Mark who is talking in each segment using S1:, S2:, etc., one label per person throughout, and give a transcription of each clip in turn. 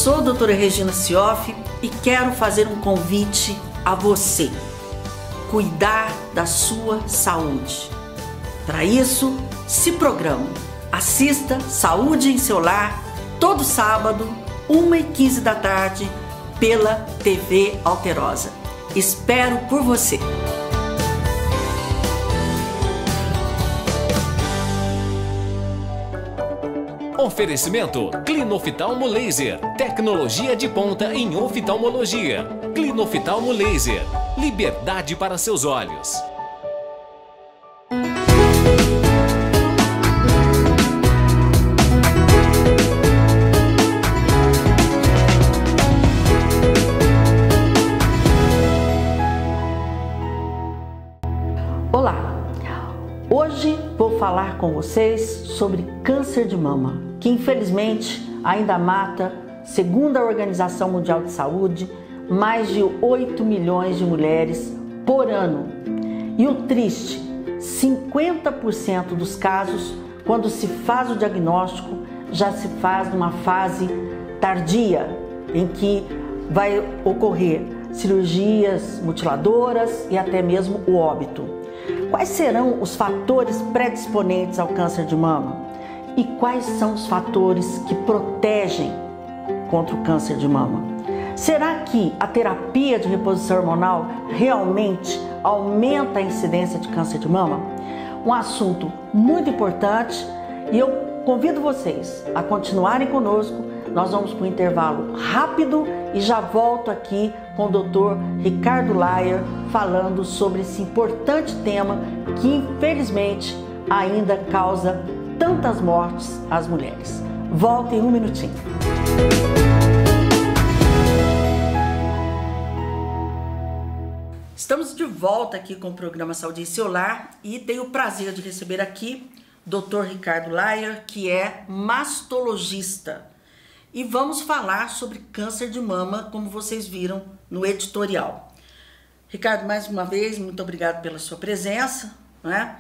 S1: sou a doutora Regina Cioff e quero fazer um convite a você. Cuidar da sua saúde. Para isso, se programe. Assista Saúde em Seu Lar todo sábado, 1h15 da tarde, pela TV Alterosa. Espero por você.
S2: Oferecimento Clinoftalmo Laser, tecnologia de ponta em oftalmologia. Clinoftalmo Laser, liberdade para seus olhos.
S1: Olá, hoje vou falar com vocês sobre câncer de mama, que infelizmente ainda mata, segundo a Organização Mundial de Saúde, mais de 8 milhões de mulheres por ano. E o triste, 50% dos casos, quando se faz o diagnóstico, já se faz numa fase tardia, em que vai ocorrer cirurgias mutiladoras e até mesmo o óbito. Quais serão os fatores predisponentes ao câncer de mama? E quais são os fatores que protegem contra o câncer de mama? Será que a terapia de reposição hormonal realmente aumenta a incidência de câncer de mama? Um assunto muito importante e eu convido vocês a continuarem conosco. Nós vamos para um intervalo rápido e já volto aqui com o Dr. Ricardo Layer falando sobre esse importante tema que infelizmente ainda causa tantas mortes às mulheres. Voltem um minutinho. Estamos de volta aqui com o programa Saúde em Seu Lar e tenho o prazer de receber aqui o Dr. Ricardo Layer, que é mastologista. E vamos falar sobre câncer de mama, como vocês viram no editorial. Ricardo, mais uma vez, muito obrigado pela sua presença, né?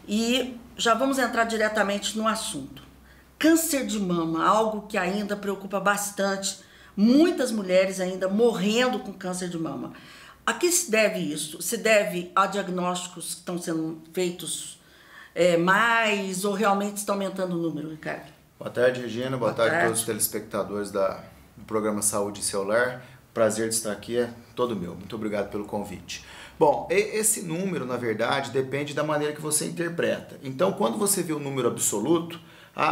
S1: E já vamos entrar diretamente no assunto. Câncer de mama, algo que ainda preocupa bastante, muitas mulheres ainda morrendo com câncer de mama. A que se deve isso? Se deve a diagnósticos que estão sendo feitos mais ou realmente está aumentando o número, Ricardo?
S3: Boa tarde, Regina. Boa tarde a todos os telespectadores do programa Saúde em Seu Lar. Prazer de estar aqui é todo meu. Muito obrigado pelo convite. Bom, esse número, na verdade, depende da maneira que você interpreta. Então, quando você vê o número absoluto,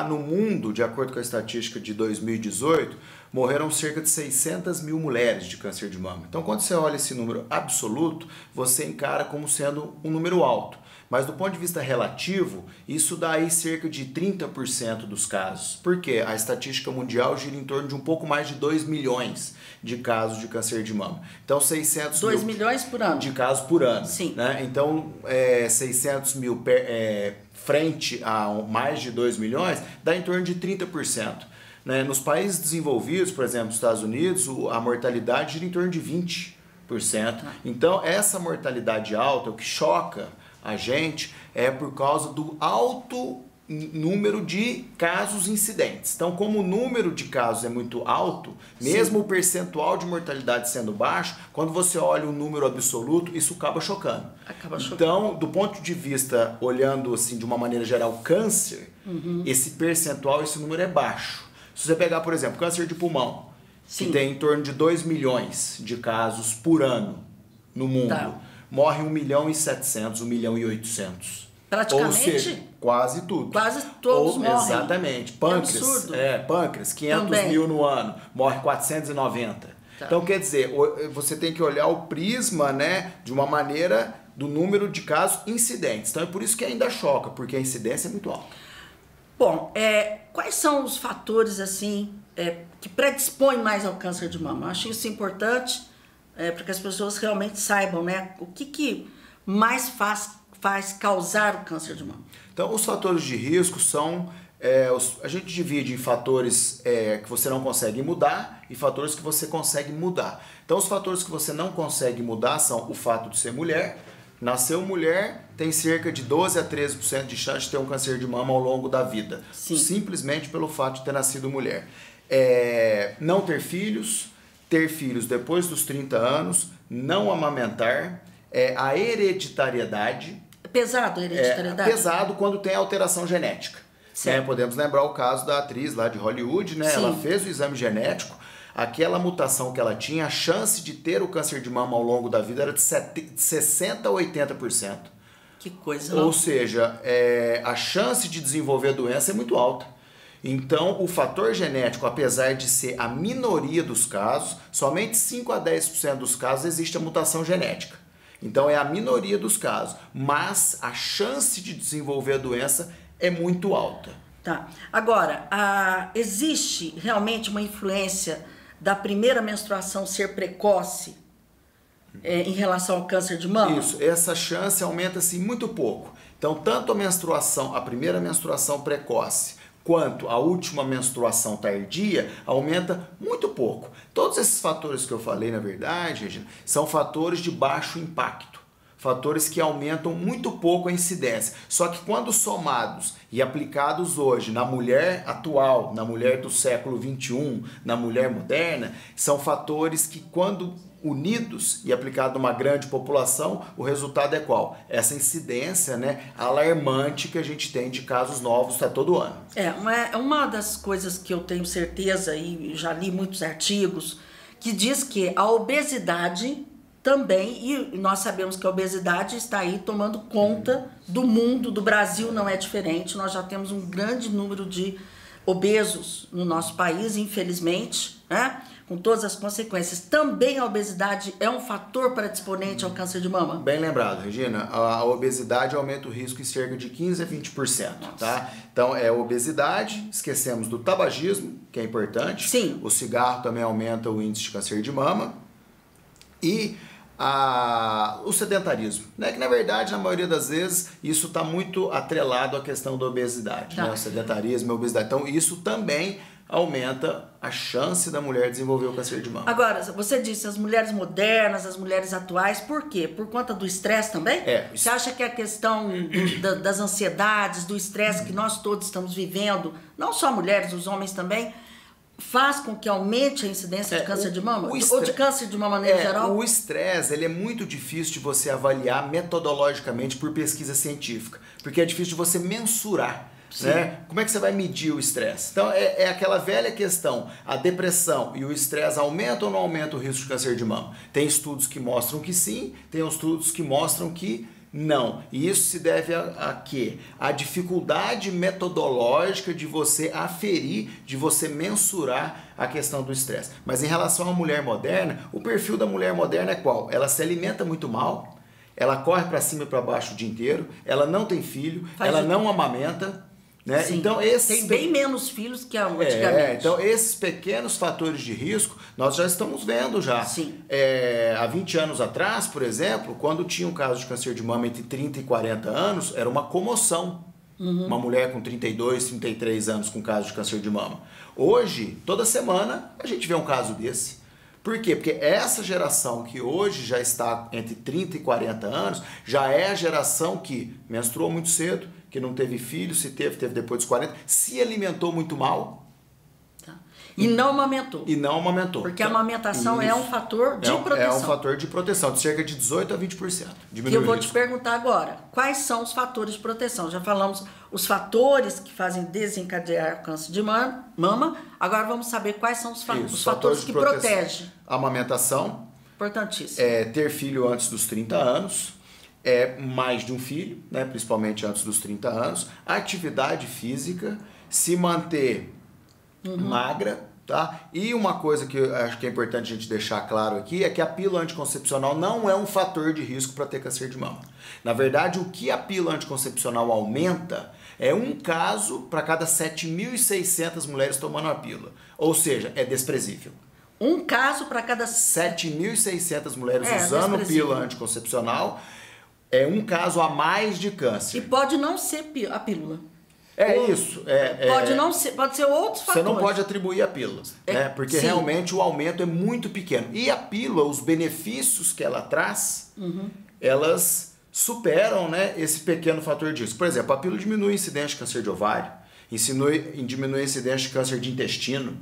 S3: no mundo, de acordo com a estatística de 2018, morreram cerca de 600 mil mulheres de câncer de mama. Então, quando você olha esse número absoluto, você encara como sendo um número alto. Mas do ponto de vista relativo, isso dá aí cerca de 30% dos casos. Por quê? A estatística mundial gira em torno de um pouco mais de 2 milhões de casos de câncer de mama. Então,
S1: 2 milhões por ano.
S3: De casos por ano.
S1: Sim.
S3: Né? Então, 600 mil frente a mais de 2 milhões, dá em torno de 30%. Né? Nos países desenvolvidos, por exemplo, nos Estados Unidos, a mortalidade gira em torno de 20%. Então, essa mortalidade alta, o que choca a gente é por causa do alto número de casos incidentes. Então, como o número de casos é muito alto, mesmo o percentual de mortalidade sendo baixo, quando você olha o número absoluto, isso acaba chocando. Então, do ponto de vista, olhando assim de uma maneira geral, câncer, esse percentual, esse número é baixo. Se você pegar, por exemplo, câncer de pulmão, que tem em torno de 2 milhões de casos por ano no mundo, morre 1.700.000, 1.800.000.
S1: Praticamente?
S3: Ou seja, quase tudo.
S1: Quase todos morrem.
S3: Exatamente. Pâncreas, pâncreas, 500 mil no ano, morre 490. Então, quer dizer, você tem que olhar o prisma, né, de uma maneira do número de casos incidentes. Então, é por isso que ainda choca, porque a incidência é muito alta.
S1: Bom, quais são os fatores, assim, que predispõem mais ao câncer de mama? Eu acho isso importante, para que as pessoas realmente saibam, né, o que mais faz causar o câncer de mama.
S3: Então, os fatores de risco são, a gente divide em fatores que você não consegue mudar e fatores que você consegue mudar. Então, os fatores que você não consegue mudar são o fato de ser mulher. Nasceu mulher, tem cerca de 12 a 13% de chance de ter um câncer de mama ao longo da vida.
S1: Sim.
S3: Simplesmente pelo fato de ter nascido mulher. Não ter filhos depois dos 30 anos, não amamentar, a hereditariedade.
S1: É pesado a hereditariedade?
S3: É pesado quando tem alteração genética. Podemos lembrar o caso da atriz lá de Hollywood, né? Ela fez o exame genético, aquela mutação que ela tinha, a chance de ter o câncer de mama ao longo da vida era de 60% a 80%.
S1: Que coisa.
S3: Ou seja, a chance de desenvolver a doença é muito alta. Então, o fator genético, apesar de ser a minoria dos casos, somente 5 a 10% dos casos existe a mutação genética. Então, é a minoria dos casos, mas a chance de desenvolver a doença é muito alta.
S1: Tá. Agora, existe realmente uma influência da primeira menstruação ser precoce em relação ao câncer de mama?
S3: Isso, essa chance aumenta-se muito pouco. Então, tanto a primeira menstruação precoce, quanto a última menstruação tardia, aumenta muito pouco. Todos esses fatores que eu falei, na verdade, Regina, são fatores de baixo impacto. Fatores que aumentam muito pouco a incidência. Só que quando somados e aplicados hoje na mulher atual, na mulher do século XXI, na mulher moderna, são fatores que quando unidos e aplicados numa grande população, o resultado é qual? Essa incidência, né, alarmante que a gente tem de casos novos todo ano.
S1: Uma das coisas que eu tenho certeza, e já li muitos artigos, que diz que a obesidade também, e nós sabemos que a obesidade está aí tomando conta do mundo, do Brasil não é diferente, nós já temos um grande número de obesos no nosso país, infelizmente, né? Com todas as consequências. Também a obesidade é um fator predisponente ao câncer de mama?
S3: Bem lembrado, Regina. A obesidade aumenta o risco em cerca de 15% a 20%. Tá? Então, é obesidade, esquecemos do tabagismo, que é importante.
S1: Sim.
S3: O cigarro também aumenta o índice de câncer de mama. E o sedentarismo, né? Que na verdade, na maioria das vezes, isso está muito atrelado à questão da obesidade, né? O sedentarismo e a obesidade. Então, isso também aumenta a chance da mulher desenvolver o câncer de mama.
S1: Agora, você disse as mulheres modernas, as mulheres atuais, por quê? Por conta do estresse também? Você acha que a questão das ansiedades, do estresse que nós todos estamos vivendo, não só mulheres, os homens também, faz com que aumente a incidência de câncer de mama? Ou de câncer de mama em geral?
S3: O estresse, ele é muito difícil de você avaliar metodologicamente por pesquisa científica, porque é difícil de você mensurar. Né? Como é que você vai medir o estresse? Então, é aquela velha questão, a depressão e o estresse aumentam ou não aumentam o risco de câncer de mama? Tem estudos que mostram que sim, tem estudos que mostram que não. E isso se deve a quê? A dificuldade metodológica de você aferir, de você mensurar a questão do estresse. Mas em relação à mulher moderna, o perfil da mulher moderna é qual? Ela se alimenta muito mal, ela corre para cima e para baixo o dia inteiro, ela não tem filho, ela não amamenta. Né? Então,
S1: tem bem menos filhos que antigamente.
S3: Então, esses pequenos fatores de risco, nós já estamos vendo já.
S1: Sim.
S3: Há 20 anos atrás, por exemplo, quando tinha um caso de câncer de mama entre 30 e 40 anos, era uma comoção. Uma mulher com 32, 33 anos com caso de câncer de mama. Hoje, toda semana, a gente vê um caso desse. Por quê? Porque essa geração que hoje já está entre 30 e 40 anos, já é a geração que menstruou muito cedo, que não teve filho, se teve depois dos 40, se alimentou muito mal.
S1: E não amamentou.
S3: Porque
S1: a amamentação é um fator de proteção.
S3: É um fator de proteção, de cerca de 18% a 20%.
S1: Que eu vou te perguntar agora, quais são os fatores de proteção? Já falamos os fatores que fazem desencadear o câncer de mama, agora vamos saber quais são os fatores que protegem.
S3: Amamentação.
S1: Importantíssimo.
S3: Ter filho antes dos 30 anos. Mais de um filho, né, principalmente antes dos 30 anos, atividade física, se manter magra, tá? E uma coisa que eu acho que é importante a gente deixar claro aqui é que a pílula anticoncepcional não é um fator de risco para ter câncer de mama. Na verdade, o que a pílula anticoncepcional aumenta é um caso para cada 7.600 mulheres tomando a pílula. Ou seja, é desprezível.
S1: Um caso para cada
S3: 7.600 mulheres usando pílula anticoncepcional. É um caso a mais de câncer.
S1: E pode não ser a pílula.
S3: Isso.
S1: Pode não ser, pode ser outros fatores.
S3: Você não pode atribuir a pílula, né? Porque realmente o aumento é muito pequeno. E a pílula, os benefícios que ela traz, elas superam, né, esse pequeno fator de risco. Por exemplo, a pílula diminui a incidência de câncer de ovário, diminui a incidência de câncer de intestino,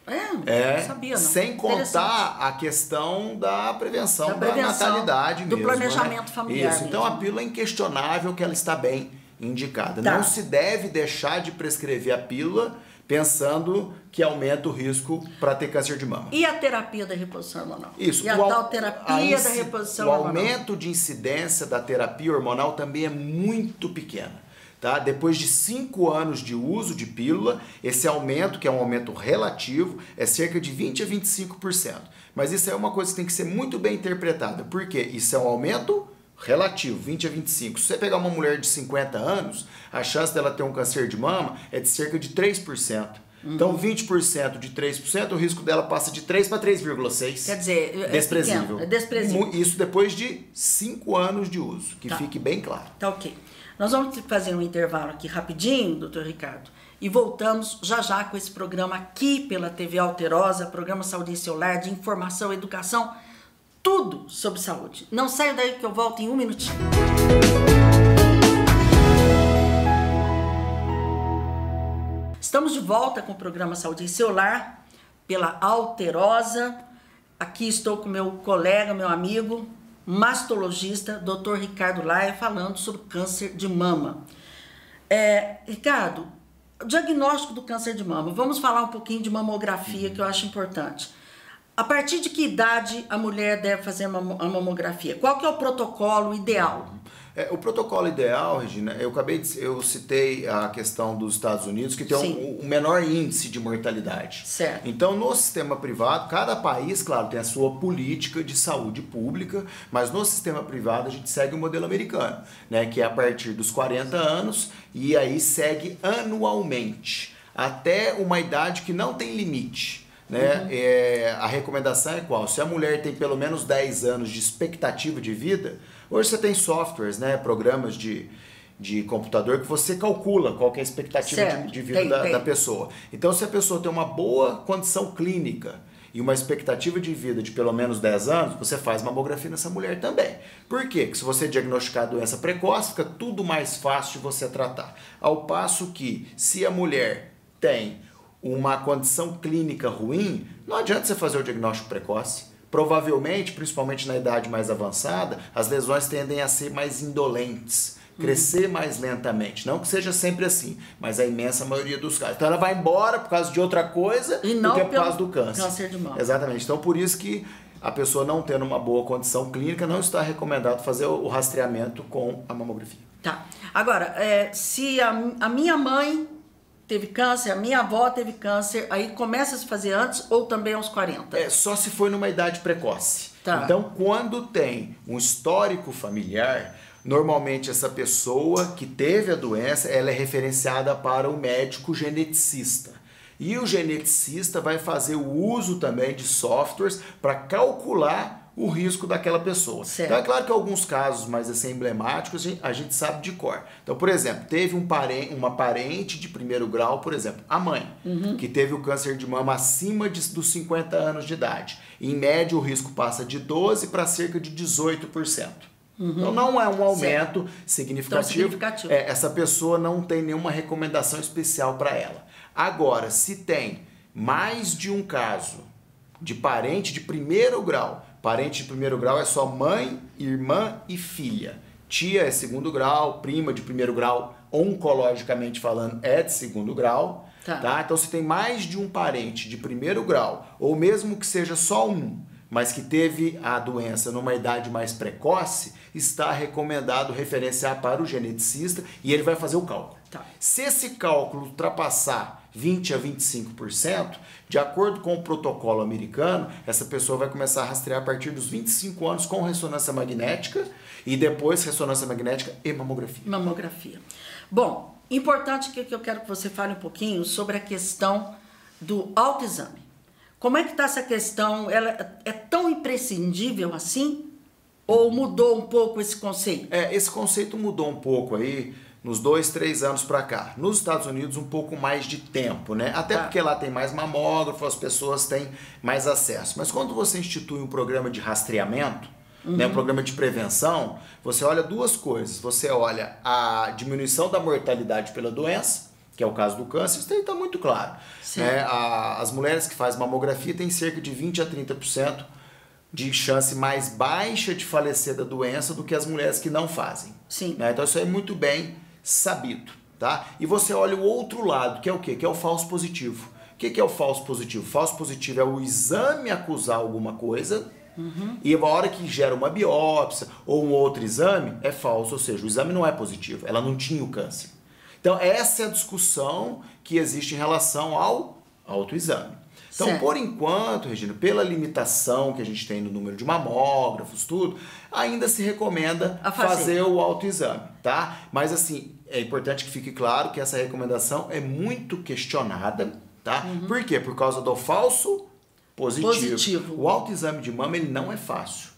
S1: Não sabia, não.
S3: Sem contar a questão da prevenção da natalidade
S1: do
S3: mesmo.
S1: planejamento familiar.
S3: Isso, então a pílula é inquestionável que ela está bem indicada.
S1: Tá.
S3: Não se deve deixar de prescrever a pílula pensando que aumenta o risco para ter câncer de mama.
S1: E a terapia da reposição hormonal?
S3: Isso.
S1: E a tal terapia da reposição hormonal?
S3: O aumento de incidência da terapia hormonal também é muito pequeno. Tá? Depois de 5 anos de uso de pílula, esse aumento, que é um aumento relativo, é cerca de 20 a 25%. Mas isso é uma coisa que tem que ser muito bem interpretada. Por quê? Isso é um aumento relativo, 20 a 25. Se você pegar uma mulher de 50 anos, a chance dela ter um câncer de mama é de cerca de 3%. Então, 20% de 3%, o risco dela passa de 3 para 3,6.
S1: Quer dizer,
S3: desprezível.
S1: Pequeno, é desprezível.
S3: Isso depois de 5 anos de uso, que fique bem claro.
S1: Tá ok. Nós vamos fazer um intervalo aqui rapidinho, doutor Ricardo, e voltamos já com esse programa aqui pela TV Alterosa, programa Saúde em Seu Lar, de informação, educação, tudo sobre saúde. Não saia daí que eu volto em 1 minutinho. Estamos de volta com o programa Saúde em Seu Lar, pela Alterosa. Aqui estou com meu colega, meu amigo, mastologista, Dr. Ricardo Laia, falando sobre câncer de mama. Ricardo, o diagnóstico do câncer de mama. Vamos falar um pouquinho de mamografia, que eu acho importante. A partir de que idade a mulher deve fazer a mamografia? Qual que é o protocolo ideal?
S3: O protocolo ideal, Regina, eu citei a questão dos Estados Unidos, que tem um menor índice de mortalidade.
S1: Certo.
S3: Então, no sistema privado, cada país, claro, tem a sua política de saúde pública, mas no sistema privado a gente segue o modelo americano, né, que é a partir dos 40 anos e aí segue anualmente, até uma idade que não tem limite. Né? A recomendação é qual? Se a mulher tem pelo menos 10 anos de expectativa de vida, hoje você tem softwares, né? Programas de computador que você calcula qual que é a expectativa de vida da pessoa. Então, se a pessoa tem uma boa condição clínica e uma expectativa de vida de pelo menos 10 anos, você faz mamografia nessa mulher também. Por quê? Porque se você diagnosticar a doença precoce, fica tudo mais fácil de você tratar. Ao passo que, se a mulher tem uma condição clínica ruim, não adianta você fazer o diagnóstico precoce. Provavelmente, principalmente na idade mais avançada, as lesões tendem a ser mais indolentes, crescer mais lentamente. Não que seja sempre assim, mas a imensa maioria dos casos. Então ela vai embora por causa de outra coisa do que por causa do câncer
S1: de mama.
S3: Exatamente. Então por isso que a pessoa não tendo uma boa condição clínica, não está recomendado fazer o rastreamento com a mamografia.
S1: Tá. Agora, se a minha mãe teve câncer, a minha avó teve câncer, aí começa a se fazer antes ou também aos 40?
S3: Só se foi numa idade precoce.
S1: Tá.
S3: Então, quando tem um histórico familiar, normalmente essa pessoa que teve a doença, ela é referenciada para o médico geneticista. E o geneticista vai fazer o uso também de softwares para calcular o risco daquela pessoa.
S1: Certo.
S3: Então é claro que alguns casos mais assim, emblemáticos a gente sabe de cor. Então, por exemplo, teve uma parente de primeiro grau, por exemplo, a mãe, que teve o câncer de mama acima dos 50 anos de idade. Em média, o risco passa de 12% para cerca de 18%. Então não é um aumento significativo. Essa pessoa não tem nenhuma recomendação especial para ela. Agora, se tem mais de um caso de parente de primeiro grau, parente de primeiro grau é só mãe, irmã e filha. Tia é segundo grau, prima de primeiro grau, oncologicamente falando, é de segundo grau. Tá? Então, se tem mais de um parente de primeiro grau, ou mesmo que seja só um, mas que teve a doença numa idade mais precoce, está recomendado referenciar para o geneticista e ele vai fazer o cálculo.
S1: Tá.
S3: Se esse cálculo ultrapassar 20 a 25%, de acordo com o protocolo americano, essa pessoa vai começar a rastrear a partir dos 25 anos com ressonância magnética e depois ressonância magnética e mamografia.
S1: Mamografia. Bom, importante que eu quero que você fale um pouquinho sobre a questão do autoexame. Como é que está essa questão? Ela é tão imprescindível assim? Ou mudou um pouco esse conceito?
S3: Esse conceito mudou um pouco aí nos 2, 3 anos para cá. Nos Estados Unidos, um pouco mais de tempo, né? Até porque lá tem mais mamógrafo, as pessoas têm mais acesso. Mas quando você institui um programa de rastreamento, né, um programa de prevenção, você olha duas coisas. Você olha a diminuição da mortalidade pela doença que é o caso do câncer, isso aí está muito claro. Né? As mulheres que fazem mamografia têm cerca de 20 a 30% de chance mais baixa de falecer da doença do que as mulheres que não fazem.
S1: Sim.
S3: Né? Então isso é muito bem sabido. Tá? E você olha o outro lado, que é o quê? Que é o falso positivo. O que é o falso positivo? O falso positivo é o exame acusar alguma coisa, e a hora que gera uma biópsia ou um outro exame, é falso, ou seja, o exame não é positivo, ela não tinha o câncer. Então essa é a discussão que existe em relação ao autoexame. Então,
S1: certo.
S3: Por enquanto, Regina, pela limitação que a gente tem no número de mamógrafos, tudo, ainda se recomenda fazer o autoexame, tá? Mas assim, é importante que fique claro que essa recomendação é muito questionada, tá? Por quê? Por causa do falso positivo. O autoexame de mama, ele não é fácil.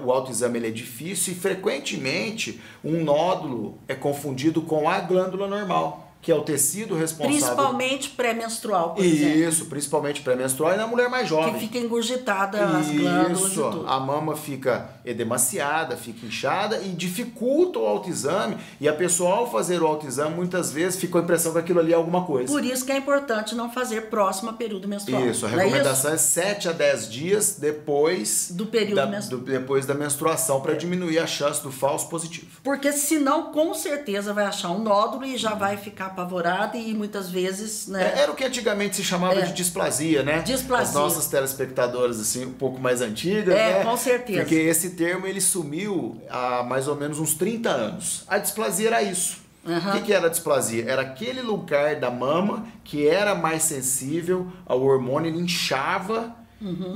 S3: O autoexame ele é difícil e frequentemente um nódulo é confundido com a glândula normal, que é o tecido responsável...
S1: Principalmente pré-menstrual, por exemplo.
S3: Isso, principalmente pré-menstrual e na mulher mais jovem.
S1: Que fica engurgitada as glândulas e tudo.
S3: A mama fica edemaciada, fica inchada e dificulta o autoexame. E a pessoa, ao fazer o autoexame, muitas vezes fica a impressão que aquilo ali é alguma coisa.
S1: Por isso que é importante não fazer próximo ao período menstrual.
S3: Isso, a recomendação é 7 a 10 dias depois
S1: do período menstrual.
S3: Depois da menstruação, para diminuir a chance do falso positivo.
S1: Porque senão, com certeza, vai achar um nódulo e já vai ficar apavorada e muitas vezes, né?
S3: Era o que antigamente se chamava de displasia, né?
S1: Displasia.
S3: As nossas telespectadoras, assim, um pouco mais antigas, né?
S1: Com certeza.
S3: Porque esse termo, ele sumiu há mais ou menos uns 30 anos. A displasia era isso. O que era a displasia? Era aquele lugar da mama que era mais sensível ao hormônio, ele inchava.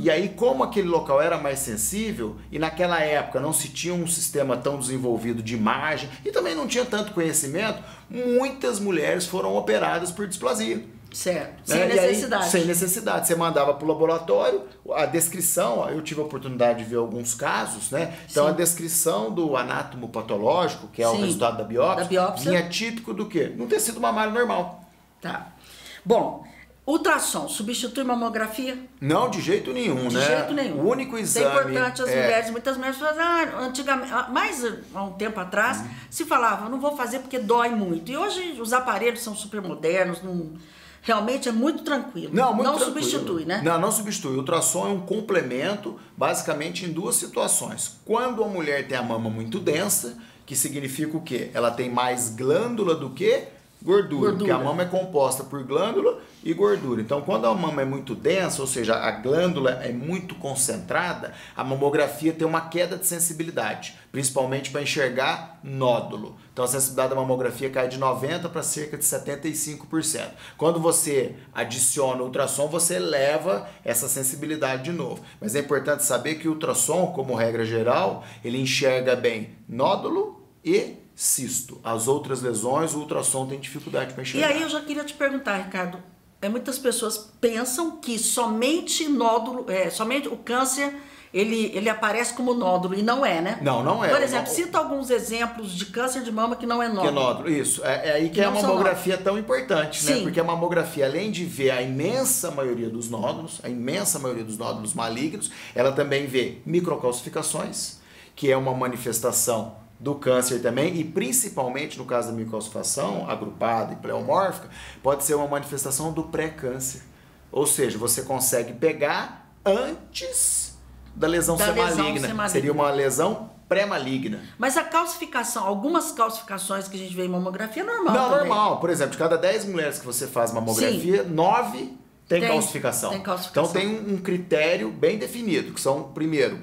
S3: E aí, como aquele local era mais sensível, e naquela época não se tinha um sistema tão desenvolvido de imagem, e também não tinha tanto conhecimento, muitas mulheres foram operadas por displasia.
S1: Certo,
S3: Né?
S1: sem necessidade.
S3: Aí, sem necessidade. Você mandava para o laboratório, a descrição, eu tive a oportunidade de ver alguns casos, né? Então, a descrição do anátomo patológico, que é o resultado da biópsia, vinha típico do quê? Num tecido mamário normal.
S1: Tá. Bom, ultrassom substitui mamografia?
S3: Não, de jeito nenhum,
S1: de
S3: né?
S1: De jeito nenhum.
S3: O único exame...
S1: É importante as mulheres, muitas mulheres falam, antigamente, mais há um tempo atrás, se falava, não vou fazer porque dói muito. E hoje os aparelhos são super modernos, realmente é muito tranquilo. Não tranquilo. Substitui, né?
S3: Não substitui. O ultrassom é um complemento, basicamente, em duas situações. Quando a mulher tem a mama muito densa, que significa o quê? Ela tem mais glândula do que gordura. Porque a mama é composta por glândula e gordura. Então, quando a mama é muito densa, ou seja, a glândula é muito concentrada, a mamografia tem uma queda de sensibilidade, principalmente para enxergar nódulo. Então, a sensibilidade da mamografia cai de 90% para cerca de 75%. Quando você adiciona o ultrassom, você eleva essa sensibilidade de novo. Mas é importante saber que o ultrassom, como regra geral, ele enxerga bem nódulo e cisto. As outras lesões, o ultrassom tem dificuldade para enxergar.
S1: E aí eu já queria te perguntar, Ricardo, muitas pessoas pensam que somente nódulo, somente o câncer, ele aparece como nódulo, e não é, né?
S3: Não é.
S1: Por exemplo, cita alguns exemplos de câncer de mama que não é nódulo.
S3: Que é nódulo, isso. É aí que a mamografia é tão importante, né? Porque a mamografia, além de ver a imensa maioria dos nódulos malignos, ela também vê microcalcificações, que é uma manifestação do câncer também, e principalmente no caso da microcalcificação agrupada e pleomórfica, pode ser uma manifestação do pré-câncer. Ou seja, você consegue pegar antes da lesão ser maligna. Seria uma lesão pré-maligna.
S1: Mas a calcificação, algumas calcificações que a gente vê em mamografia é normal.
S3: Não, também. Normal. Por exemplo, de cada 10 mulheres que você faz mamografia, 9 tem calcificação. Então tem um critério bem definido, que são, primeiro,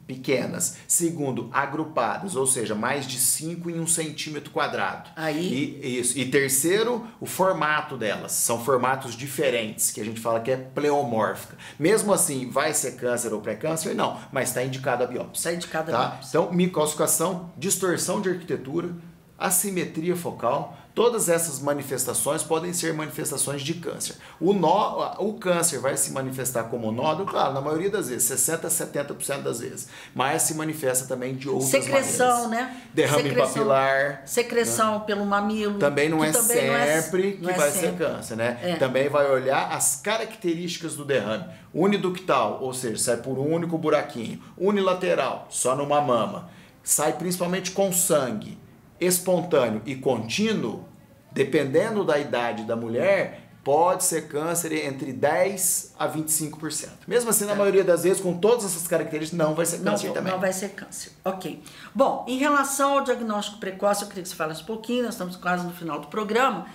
S3: pequenas. Segundo, agrupadas, ou seja, mais de 5 em 1 centímetro quadrado. E terceiro, o formato delas. São formatos diferentes, que a gente fala que é pleomórfica. Mesmo assim, vai ser câncer ou pré-câncer? Não, mas está indicado a biópsia.
S1: Está indicado a biópsia.
S3: Então, microcalcificação, distorção de arquitetura, assimetria focal, todas essas manifestações podem ser manifestações de câncer. O câncer vai se manifestar como nódulo, claro, na maioria das vezes, 60% a 70% das vezes, mas se manifesta também de outras
S1: secreção,
S3: maneiras.
S1: Né?
S3: Derrame papilar.
S1: Secreção, né? Pelo mamilo.
S3: Também não é sempre que vai ser câncer, né? Também vai olhar as características do derrame. Uniductal, ou seja, sai por um único buraquinho. Unilateral, só numa mama. Sai principalmente com sangue. Espontâneo e contínuo, Dependendo da idade da mulher, pode ser câncer entre 10% a 25%. Mesmo assim, na maioria das vezes, com todas essas características, não vai ser câncer também.
S1: Não vai ser câncer, ok. Bom, em relação ao diagnóstico precoce, eu queria que você falasse um pouquinho, nós estamos quase no final do programa,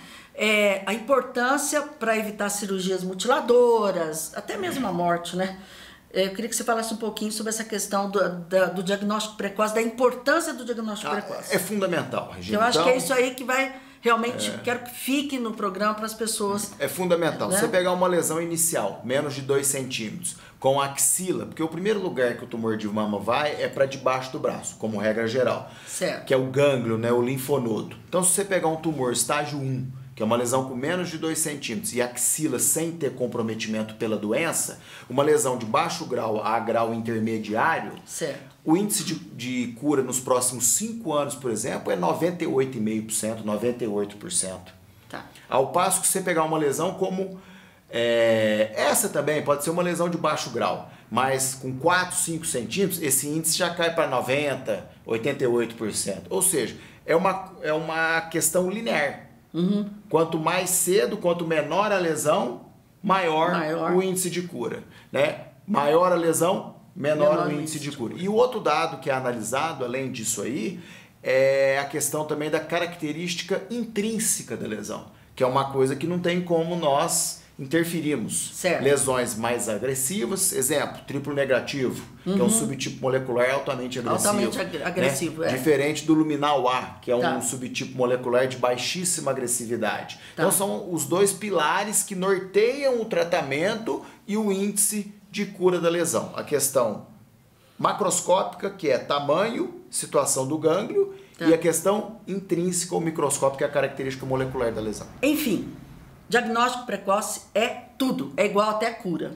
S1: a importância para evitar cirurgias mutiladoras, até mesmo a morte, né? Eu queria que você falasse um pouquinho sobre essa questão do diagnóstico precoce, da importância do diagnóstico precoce.
S3: É fundamental, Regina.
S1: Eu acho que é isso aí que vai... Realmente, quero que fique no programa para as pessoas. É
S3: fundamental. Né? Você pegar uma lesão inicial, menos de 2 centímetros, com axila, porque o primeiro lugar que o tumor de mama vai é para debaixo do braço, como regra geral.
S1: Certo.
S3: Que é o gânglio, né, o linfonodo. Então, se você pegar um tumor estágio 1, que é uma lesão com menos de 2 centímetros, e axila sem ter comprometimento pela doença, uma lesão de baixo grau a grau intermediário,
S1: certo.
S3: O índice de cura nos próximos 5 anos, por exemplo, é 98,5%, 98%.
S1: Tá.
S3: Ao passo que você pegar uma lesão como... essa também pode ser uma lesão de baixo grau, mas com 4, 5 centímetros, esse índice já cai para 90%, 88%. Ou seja, é uma questão linear.
S1: Uhum.
S3: Quanto mais cedo, quanto menor a lesão, maior o índice de cura. Né? Maior a lesão, menor o índice de cura. E o outro dado que é analisado, além disso aí, é a questão também da característica intrínseca da lesão, que é uma coisa que não tem como nós interferirmos.
S1: Certo.
S3: Lesões mais agressivas, exemplo, triplo negativo, que é um subtipo molecular altamente agressivo.
S1: Altamente agressivo,
S3: né? Diferente do luminal A, que é um subtipo molecular de baixíssima agressividade. Então são os dois pilares que norteiam o tratamento e o índice de cura da lesão. A questão macroscópica, que é tamanho, situação do gânglio, e a questão intrínseca ou microscópica, que é a característica molecular da lesão.
S1: Enfim, diagnóstico precoce é tudo, é igual até cura.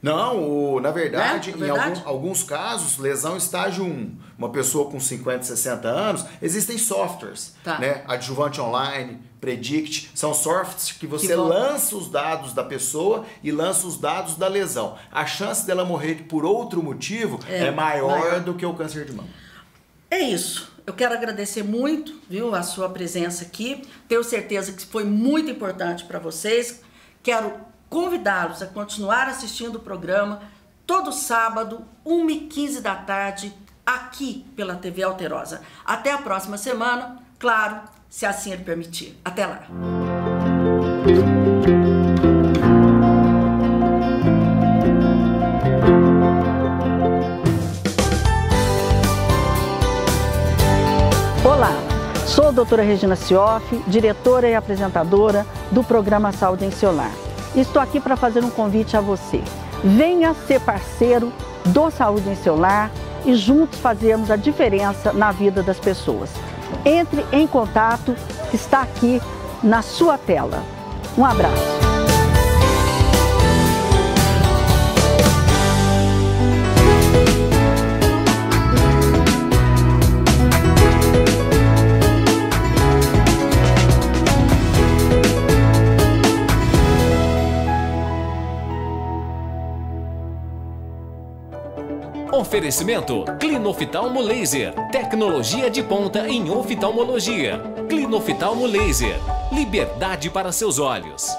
S3: Não, na verdade, em alguns casos, lesão estágio 1, uma pessoa com 50, 60 anos, existem softwares, né? Adjuvante Online, Predict, são softwares que você lança os dados da pessoa e lança os dados da lesão. A chance dela morrer por outro motivo é maior do que o câncer de mama.
S1: É isso. Eu quero agradecer muito, viu, a sua presença aqui. Tenho certeza que foi muito importante para vocês. Quero convidá-los a continuar assistindo o programa todo sábado, 1h15 da tarde, aqui pela TV Alterosa. Até a próxima semana, claro, se assim ele permitir. Até lá! Olá, sou a doutora Regina Cioff, diretora e apresentadora do programa Saúde em Seu Lar. Estou aqui para fazer um convite a você. Venha ser parceiro do Saúde em Seu Lar e juntos fazermos a diferença na vida das pessoas. Entre em contato, está aqui na sua tela. Um abraço.
S2: Oferecimento Clinoftalmo Laser, tecnologia de ponta em oftalmologia. Clinoftalmo Laser, liberdade para seus olhos.